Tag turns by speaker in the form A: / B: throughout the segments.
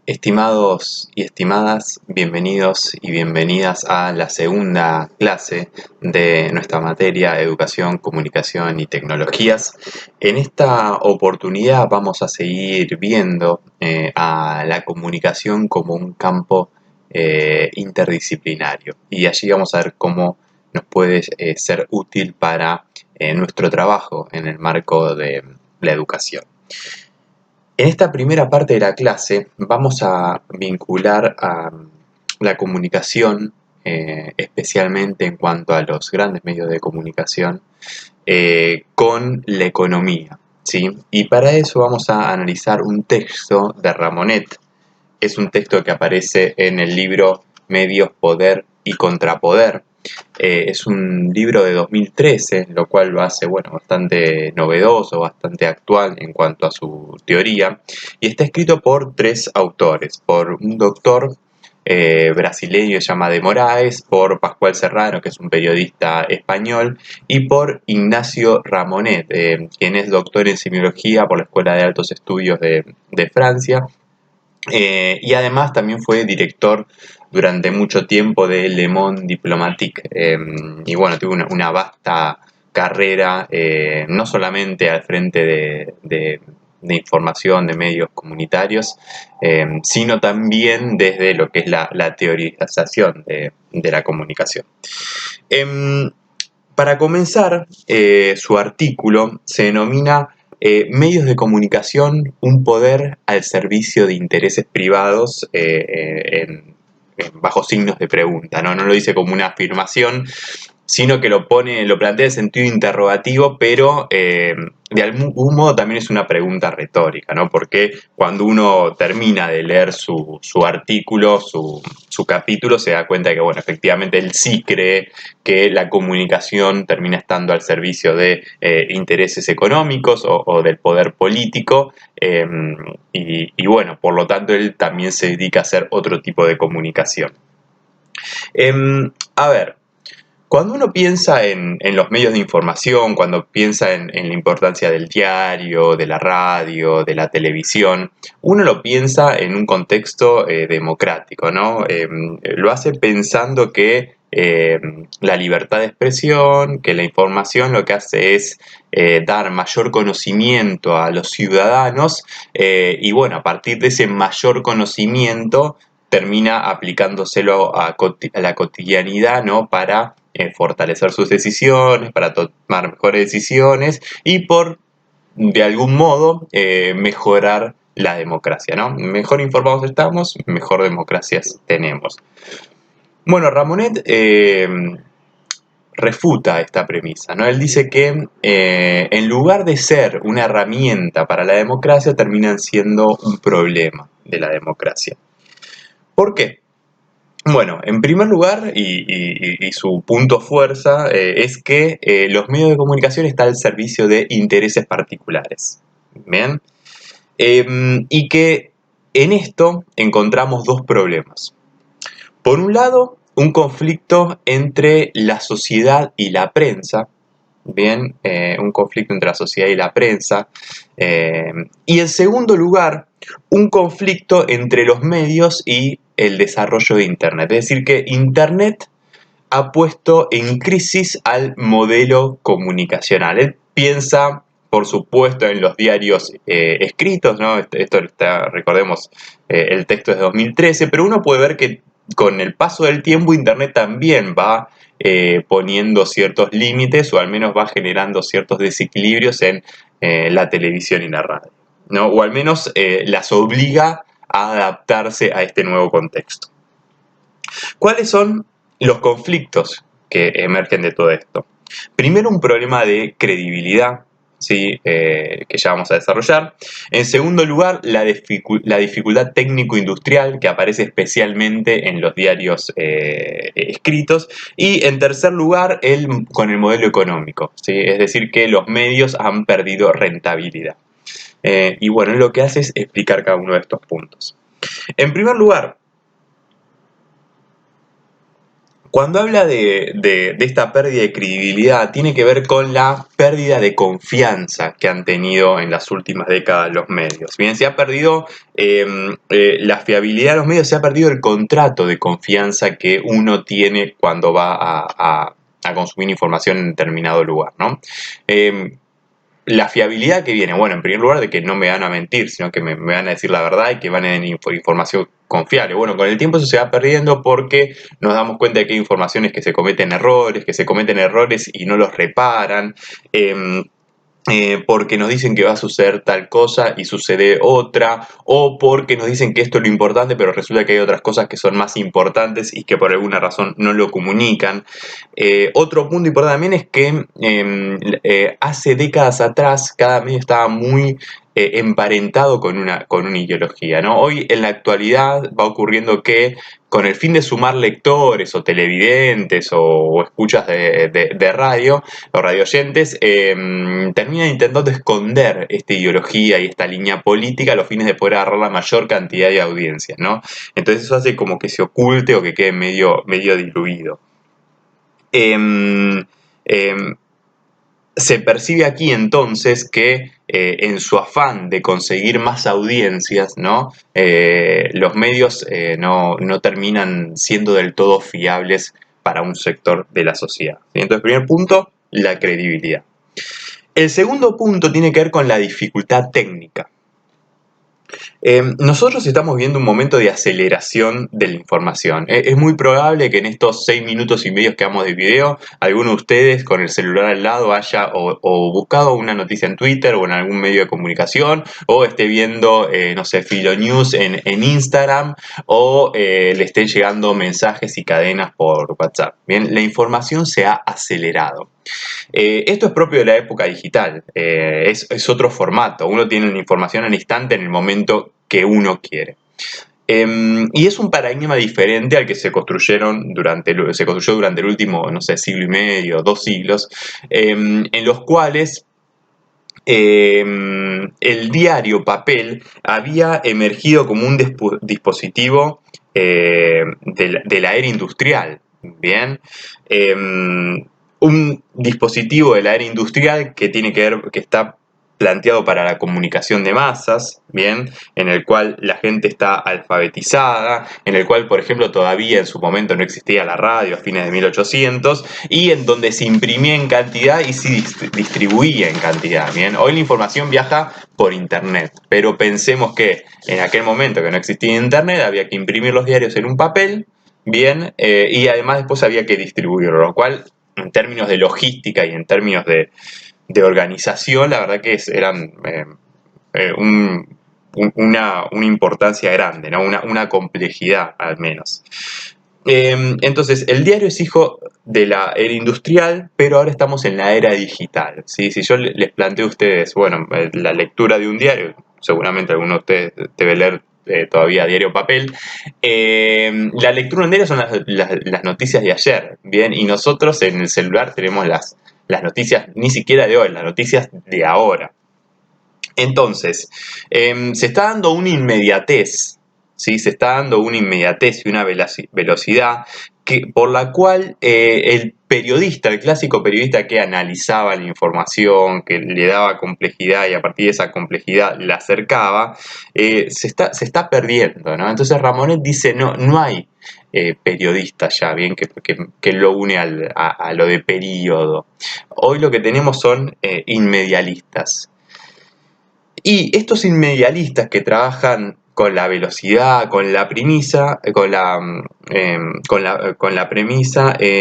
A: Estimados y estimadas, bienvenidos y bienvenidas a la segunda clase de nuestra materia Educación, Comunicación y Tecnologías. En esta oportunidad vamos a seguir viendo a la comunicación como un campo interdisciplinario y allí vamos a ver cómo nos puede ser útil para nuestro trabajo en el marco de la educación. En esta primera parte de la clase vamos a vincular a la comunicación, especialmente en cuanto a los grandes medios de comunicación, con la economía, ¿sí? Y para eso vamos a analizar un texto de Ramonet. Es un texto que aparece en el libro Medios, Poder y Contrapoder. Es un libro de 2013, lo cual lo hace bastante novedoso, bastante actual en cuanto a su teoría, y está escrito por tres autores, por un doctor brasileño que se llama de Moraes, por Pascual Serrano, que es un periodista español, y por Ignacio Ramonet, quien es doctor en semiología por la Escuela de Altos Estudios de Francia, y además también fue director durante mucho tiempo de Le Monde Diplomatique. Y bueno, tuvo una vasta carrera, no solamente al frente de información, de medios comunitarios, sino también desde lo que es la teorización de la comunicación. Em, para comenzar, su artículo se denomina Medios de comunicación, un poder al servicio de intereses privados bajo signos de pregunta, ¿no? No lo dice como una afirmación, sino que lo plantea en sentido interrogativo, pero de algún modo también es una pregunta retórica, ¿no? Porque cuando uno termina de leer su artículo, su capítulo, se da cuenta de que, bueno, efectivamente él sí cree que la comunicación termina estando al servicio de intereses económicos o del poder político, y bueno, por lo tanto él también se dedica a hacer otro tipo de comunicación. A ver, cuando uno piensa en los medios de información, cuando piensa en la importancia del diario, de la radio, de la televisión, uno lo piensa en un contexto democrático, ¿no? Lo hace pensando que la libertad de expresión, que la información lo que hace es dar mayor conocimiento a los ciudadanos, y bueno, a partir de ese mayor conocimiento termina aplicándoselo a la cotidianidad, ¿no? Para fortalecer sus decisiones, para tomar mejores decisiones y de algún modo, mejorar la democracia, ¿no? Mejor informados estamos, mejor democracias tenemos. Bueno, Ramonet refuta esta premisa, ¿no? Él dice que en lugar de ser una herramienta para la democracia, terminan siendo un problema de la democracia. ¿Por qué? Bueno, en primer lugar, y su punto fuerza, es que los medios de comunicación están al servicio de intereses particulares. ¿Bien? Y que en esto encontramos dos problemas. Por un lado, un conflicto entre la sociedad y la prensa. Bien, un conflicto entre la sociedad y la prensa. Y en segundo lugar, un conflicto entre los medios y el desarrollo de Internet. Es decir, que Internet ha puesto en crisis al modelo comunicacional. Él piensa, por supuesto, en los diarios escritos, ¿no? Esto está, recordemos, el texto es de 2013, pero uno puede ver que con el paso del tiempo Internet también va poniendo ciertos límites o al menos va generando ciertos desequilibrios en la televisión y la radio, ¿no? O al menos las obliga a adaptarse a este nuevo contexto. ¿Cuáles son los conflictos que emergen de todo esto? Primero, un problema de credibilidad, ¿sí? Que ya vamos a desarrollar. En segundo lugar, la dificultad técnico-industrial que aparece especialmente en los diarios escritos. Y en tercer lugar, con el modelo económico, ¿sí? Es decir, que los medios han perdido rentabilidad. Y bueno, lo que hace es explicar cada uno de estos puntos. En primer lugar, Cuando habla de esta pérdida de credibilidad, tiene que ver con la pérdida de confianza que han tenido en las últimas décadas los medios. Bien, se ha perdido la fiabilidad de los medios, se ha perdido el contrato de confianza que uno tiene cuando va a consumir información en determinado lugar, ¿no? La fiabilidad que viene, bueno, en primer lugar de que no me van a mentir, sino que me van a decir la verdad y que van a tener información confiable. Bueno, con el tiempo eso se va perdiendo porque nos damos cuenta de que hay informaciones que se cometen errores y no los reparan. Porque nos dicen que va a suceder tal cosa y sucede otra, o porque nos dicen que esto es lo importante, pero resulta que hay otras cosas que son más importantes y que por alguna razón no lo comunican. Otro punto importante también es que hace décadas atrás cada medio estaba muy emparentado con una ideología, ¿no? Hoy en la actualidad va ocurriendo que con el fin de sumar lectores o televidentes o escuchas de radio o radioyentes, terminan intentando esconder esta ideología y esta línea política a los fines de poder agarrar la mayor cantidad de audiencias, ¿no? Entonces eso hace como que se oculte o que quede medio diluido. Se percibe aquí entonces que en su afán de conseguir más audiencias, ¿no? Los medios no terminan siendo del todo fiables para un sector de la sociedad. ¿Sí? Entonces, primer punto, la credibilidad. El segundo punto tiene que ver con la dificultad técnica. Nosotros estamos viendo un momento de aceleración de la información. Es muy probable que en estos 6 minutos y medio que damos de video, alguno de ustedes con el celular al lado haya o buscado una noticia en Twitter o en algún medio de comunicación, o esté viendo, no sé, Filonews en Instagram, o le estén llegando mensajes y cadenas por WhatsApp. Bien, la información se ha acelerado. Esto es propio de la época digital, es otro formato, uno tiene la información al instante en el momento que uno quiere. Y es un paradigma diferente al que se construyó durante el último, no sé, siglo y medio, 2 siglos, en los cuales el diario papel había emergido como un dispositivo de la era industrial. Bien. Un dispositivo de la era industrial que tiene que ver, que está planteado para la comunicación de masas, bien, en el cual la gente está alfabetizada, en el cual, por ejemplo, todavía en su momento no existía la radio a fines de 1800, y en donde se imprimía en cantidad y se distribuía en cantidad, bien. Hoy la información viaja por internet, pero pensemos que en aquel momento que no existía internet había que imprimir los diarios en un papel, bien, y además después había que distribuirlo, lo cual en términos de logística y en términos de organización, la verdad que eran una importancia grande, ¿no? Una complejidad al menos. Entonces, el diario es hijo de la era industrial, pero ahora estamos en la era digital. ¿Sí? Si yo les planteo a ustedes, bueno, la lectura de un diario, seguramente alguno de ustedes debe leer todavía diario papel. La lectura en diario son las noticias de ayer, ¿bien? Y nosotros en el celular tenemos las noticias, ni siquiera de hoy, las noticias de ahora. Entonces, se está dando una inmediatez, ¿sí? Se está dando una inmediatez y una velocidad por la cual el periodista, el clásico periodista que analizaba la información, que le daba complejidad y a partir de esa complejidad la acercaba, se está perdiendo, ¿no? Entonces Ramonet dice, no hay periodista ya, bien, que lo une a lo de período. Hoy lo que tenemos son inmedialistas. Y estos inmedialistas que trabajan con la velocidad, con la premisa,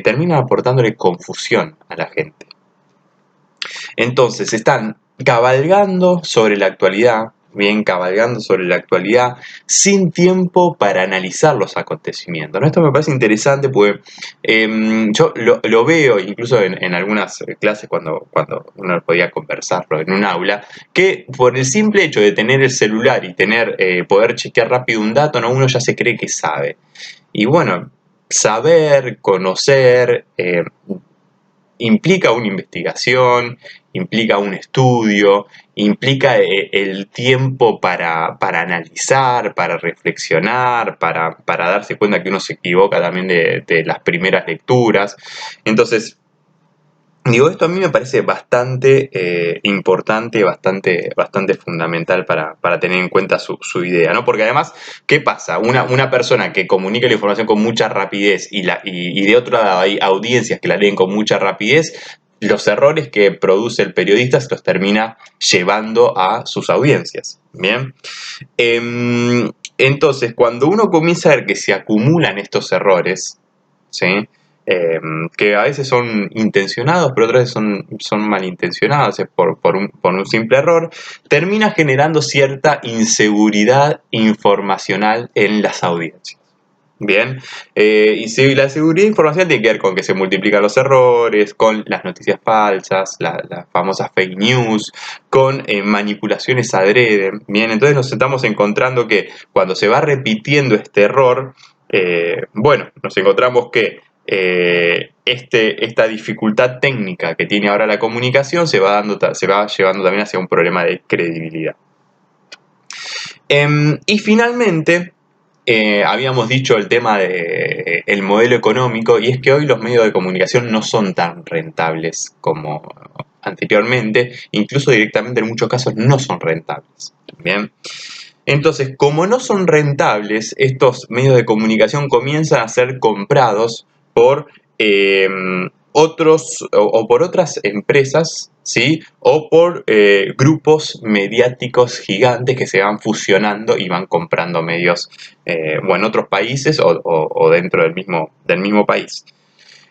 A: terminan aportándole confusión a la gente. Entonces están cabalgando sobre la actualidad, sin tiempo para analizar los acontecimientos, ¿no? Esto me parece interesante porque yo lo veo incluso en algunas clases cuando uno podía conversarlo en un aula, que por el simple hecho de tener el celular y poder chequear rápido un dato, ¿no? Uno ya se cree que sabe. Y bueno, saber, conocer, implica una investigación, implica un estudio, implica el tiempo para analizar, para reflexionar, para darse cuenta que uno se equivoca también de las primeras lecturas. Entonces, digo, esto a mí me parece bastante importante, bastante fundamental para tener en cuenta su idea, ¿no? Porque además, ¿qué pasa? Una persona que comunica la información con mucha rapidez y de otro lado hay audiencias que la leen con mucha rapidez, los errores que produce el periodista se los termina llevando a sus audiencias, ¿bien? Entonces, cuando uno comienza a ver que se acumulan estos errores, ¿sí? Que a veces son intencionados, pero otras veces son malintencionados, es por un simple error, termina generando cierta inseguridad informacional en las audiencias. Bien, y si la seguridad informacional tiene que ver con que se multiplican los errores, con las noticias falsas, las famosas fake news, con manipulaciones adrede. Bien, entonces nos estamos encontrando que cuando se va repitiendo este error, bueno, nos encontramos que esta dificultad técnica que tiene ahora la comunicación se va llevando también hacia un problema de credibilidad. Y finalmente, habíamos dicho el tema del modelo económico, y es que hoy los medios de comunicación no son tan rentables como anteriormente, incluso directamente en muchos casos no son rentables. Bien. Entonces, como no son rentables, estos medios de comunicación comienzan a ser comprados por otros o por otras empresas, ¿sí? O por grupos mediáticos gigantes que se van fusionando y van comprando medios en otros países o dentro del mismo país.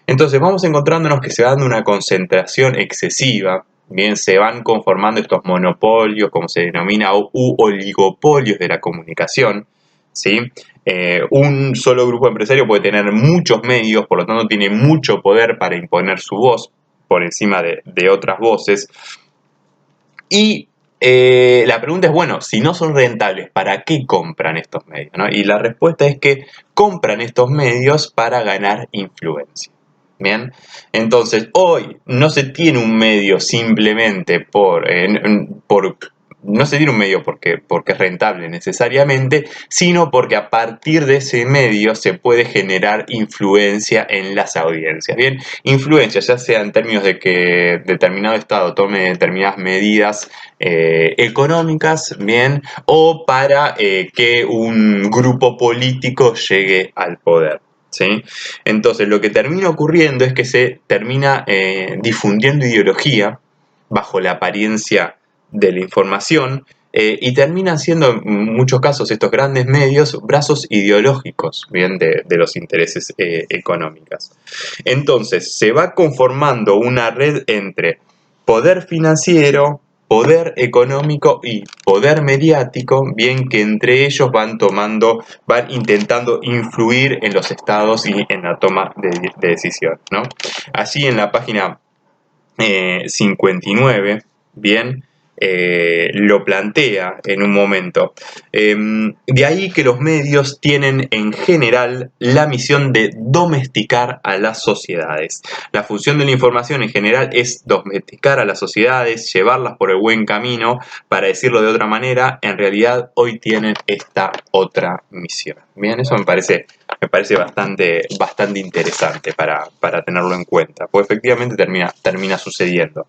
A: Entonces vamos encontrándonos que se va dando una concentración excesiva, bien, se van conformando estos monopolios, como se denomina, u oligopolios de la comunicación, ¿sí? Un solo grupo empresario puede tener muchos medios, por lo tanto tiene mucho poder para imponer su voz por encima de otras voces. Y la pregunta es, bueno, si no son rentables, ¿para qué compran estos medios, ¿no? Y la respuesta es que compran estos medios para ganar influencia. Bien, entonces hoy no se tiene un medio simplemente no se tiene un medio porque es rentable necesariamente, sino porque a partir de ese medio se puede generar influencia en las audiencias. Bien, influencia ya sea en términos de que determinado estado tome determinadas medidas económicas, bien, o para que un grupo político llegue al poder. ¿Sí? Entonces lo que termina ocurriendo es que se termina difundiendo ideología bajo la apariencia de la información y terminan siendo en muchos casos estos grandes medios brazos ideológicos, bien, de los intereses económicos. Entonces se va conformando una red entre poder financiero, poder económico y poder mediático, bien, que entre ellos van intentando influir en los estados y en la toma de decisión, ¿no? Allí en la página 59, bien, lo plantea en un momento. De ahí que los medios tienen en general la misión de domesticar a las sociedades. La función de la información en general es domesticar a las sociedades, llevarlas por el buen camino. Para decirlo de otra manera, en realidad hoy tienen esta otra misión. Bien, eso me parece bastante interesante para tenerlo en cuenta, porque efectivamente termina sucediendo.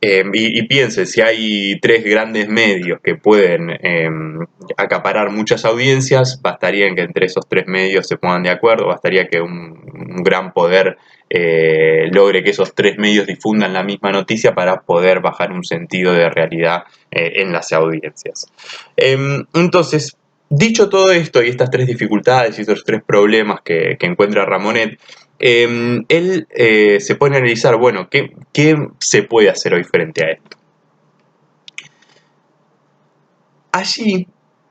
A: Y piense, si hay tres grandes medios que pueden acaparar muchas audiencias, bastaría que entre esos tres medios se pongan de acuerdo, bastaría que un gran poder logre que esos tres medios difundan la misma noticia para poder bajar un sentido de realidad en las audiencias. Entonces, dicho todo esto y estas tres dificultades y estos tres problemas que encuentra Ramonet, él se pone a analizar, bueno, ¿qué se puede hacer hoy frente a esto? Allí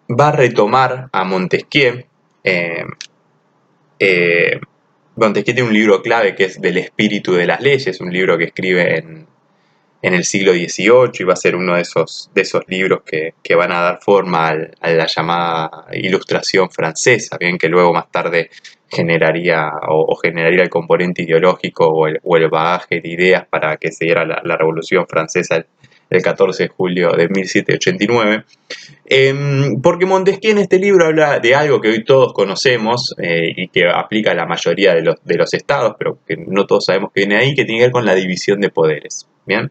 A: va a retomar a Montesquieu. Montesquieu tiene un libro clave que es Del espíritu de las leyes, un libro que escribe en el siglo XVIII y va a ser uno de esos libros que van a dar forma a la llamada Ilustración francesa, bien, que luego más tarde generaría o generaría el componente ideológico o el bagaje de ideas para que se diera la Revolución Francesa el 14 de julio de 1789. Porque Montesquieu en este libro habla de algo que hoy todos conocemos y que aplica a la mayoría de los estados, pero que no todos sabemos que viene ahí, que tiene que ver con la división de poderes. ¿Bien?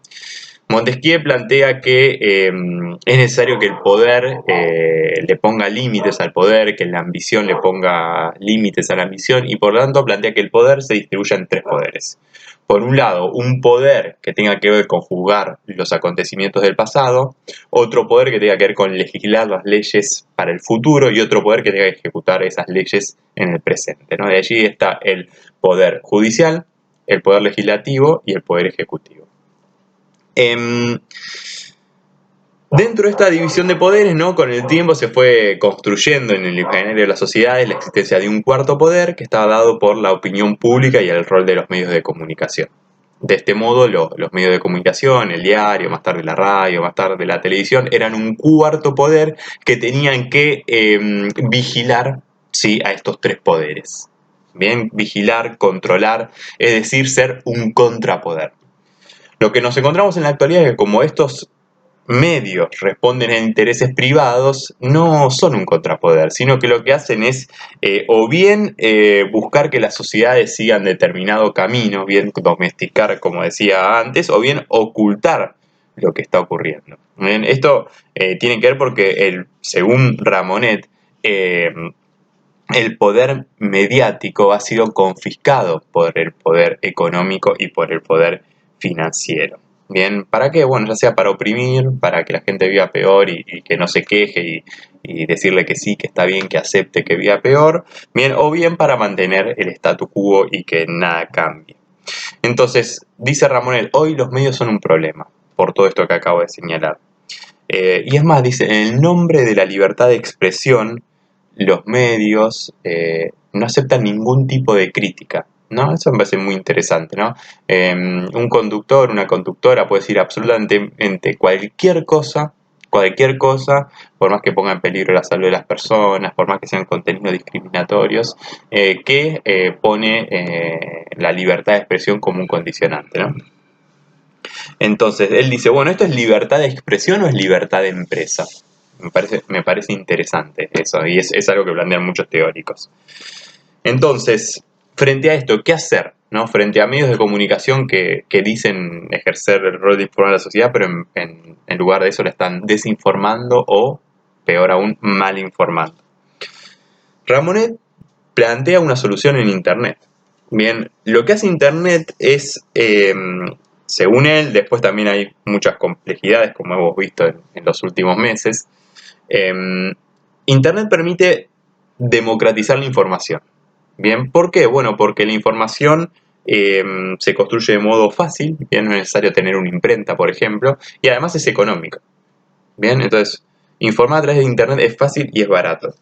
A: Montesquieu plantea que es necesario que el poder le ponga límites al poder, que la ambición le ponga límites a la ambición, y por lo tanto plantea que el poder se distribuya en tres poderes. Por un lado, un poder que tenga que ver con juzgar los acontecimientos del pasado, otro poder que tenga que ver con legislar las leyes para el futuro y otro poder que tenga que ejecutar esas leyes en el presente, ¿no? De allí está el poder judicial, el poder legislativo y el poder ejecutivo. Dentro de esta división de poderes, ¿no? Con el tiempo se fue construyendo en el imaginario de las sociedades la existencia de un cuarto poder que estaba dado por la opinión pública y el rol de los medios de comunicación. De este modo, los medios de comunicación, el diario, más tarde la radio, más tarde la televisión, eran un cuarto poder que tenían que vigilar, ¿sí?, a estos tres poderes. Bien, vigilar, controlar, es decir, ser un contrapoder. Lo que nos encontramos en la actualidad es que como estos medios responden a intereses privados, no son un contrapoder, sino que lo que hacen es o bien buscar que las sociedades sigan determinado camino, bien domesticar, como decía antes, o bien ocultar lo que está ocurriendo. Bien, esto tiene que ver porque, según Ramonet, el poder mediático ha sido confiscado por el poder económico y por el poder financiero. Bien, ¿para qué? Bueno, ya sea para oprimir, para que la gente viva peor y que no se queje y decirle que sí, que está bien, que acepte que viva peor, bien, o bien para mantener el statu quo y que nada cambie. Entonces, dice Ramonet, hoy los medios son un problema, por todo esto que acabo de señalar. Y es más, dice, en el nombre de la libertad de expresión, los medios no aceptan ningún tipo de crítica, ¿no? Eso me parece muy interesante, ¿no? Un conductor, una conductora puede decir absolutamente cualquier cosa, por más que ponga en peligro la salud de las personas, por más que sean contenidos discriminatorios, que pone la libertad de expresión como un condicionante, ¿no? Entonces, él dice, bueno, ¿esto es libertad de expresión o es libertad de empresa? Me parece interesante eso, y es algo que plantean muchos teóricos. Entonces, frente a esto, ¿qué hacer? ¿No? Frente a medios de comunicación que dicen ejercer el rol de informar a la sociedad, pero en lugar de eso la están desinformando o, peor aún, mal informando. Ramonet plantea una solución en Internet. Bien, lo que hace Internet es, según él, después también hay muchas complejidades, como hemos visto en los últimos meses, Internet permite democratizar la información. Bien, ¿por qué? Bueno, porque la información se construye de modo fácil, bien, no es necesario tener una imprenta, por ejemplo, y además es económico. Bien, entonces, informar a través de Internet es fácil y es barato.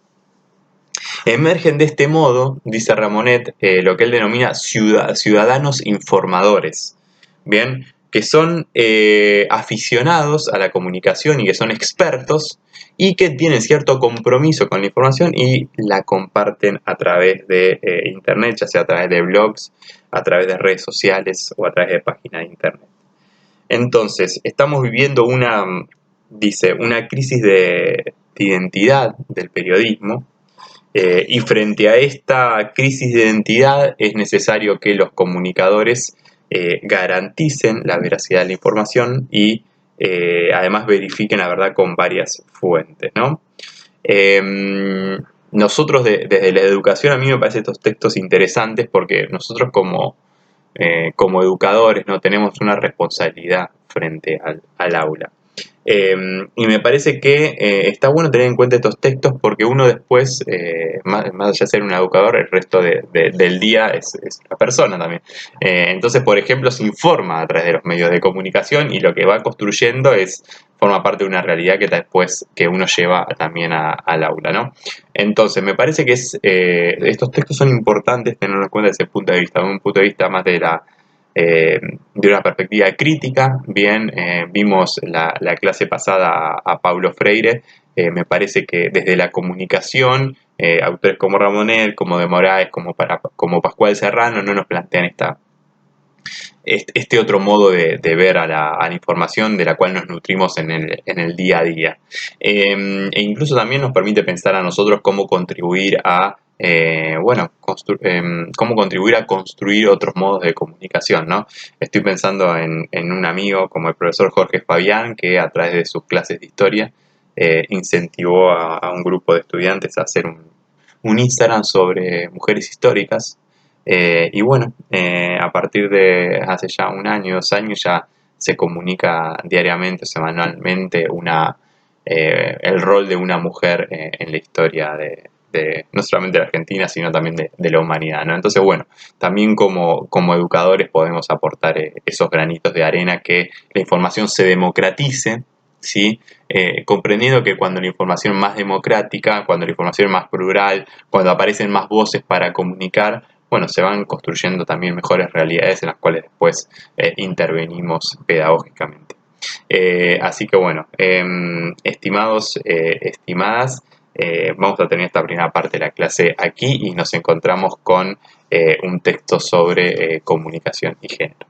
A: Emergen de este modo, dice Ramonet, lo que él denomina ciudadanos informadores, ¿bien? Que son aficionados a la comunicación y que son expertos y que tienen cierto compromiso con la información y la comparten a través de Internet, ya sea a través de blogs, a través de redes sociales o a través de páginas de Internet. Entonces, estamos viviendo una crisis de identidad del periodismo. Y frente a esta crisis de identidad es necesario que los comunicadores garanticen la veracidad de la información y además verifiquen la verdad con varias fuentes, ¿no? Nosotros desde la educación, a mí me parecen estos textos interesantes porque nosotros como educadores, ¿no?, tenemos una responsabilidad frente al aula. Y me parece que está bueno tener en cuenta estos textos porque uno después, más allá de ser un educador, el resto del día es la persona también. Entonces, por ejemplo, se informa a través de los medios de comunicación y lo que va construyendo forma parte de una realidad que después que uno lleva también al aula, ¿no? Entonces, me parece que estos textos son importantes tenerlos en cuenta desde ese punto de vista, un punto de vista más de una perspectiva crítica. Bien, vimos la clase pasada a Paulo Freire. Me parece que desde la comunicación, autores como Ramonet, como de Moraes, como Pascual Serrano, no nos plantean este otro modo de ver a la información de la cual nos nutrimos en el día a día. E incluso también nos permite pensar a nosotros cómo contribuir cómo contribuir a construir otros modos de comunicación, ¿no? Estoy pensando en un amigo como el profesor Jorge Fabián, que a través de sus clases de historia incentivó a un grupo de estudiantes a hacer un Instagram sobre mujeres históricas. Y bueno, a partir de hace ya un año, 2 años, ya se comunica diariamente, semanalmente, el rol de una mujer en la historia no solamente de la Argentina, sino también de la humanidad, ¿no? Entonces, bueno, también como educadores podemos aportar esos granitos de arena, que la información se democratice, ¿sí? Comprendiendo que cuando la información es más democrática, cuando la información es más plural, cuando aparecen más voces para comunicar, bueno, se van construyendo también mejores realidades en las cuales después intervenimos pedagógicamente. Así que bueno, estimados, estimadas, vamos a tener esta primera parte de la clase aquí y nos encontramos con un texto sobre comunicación y género.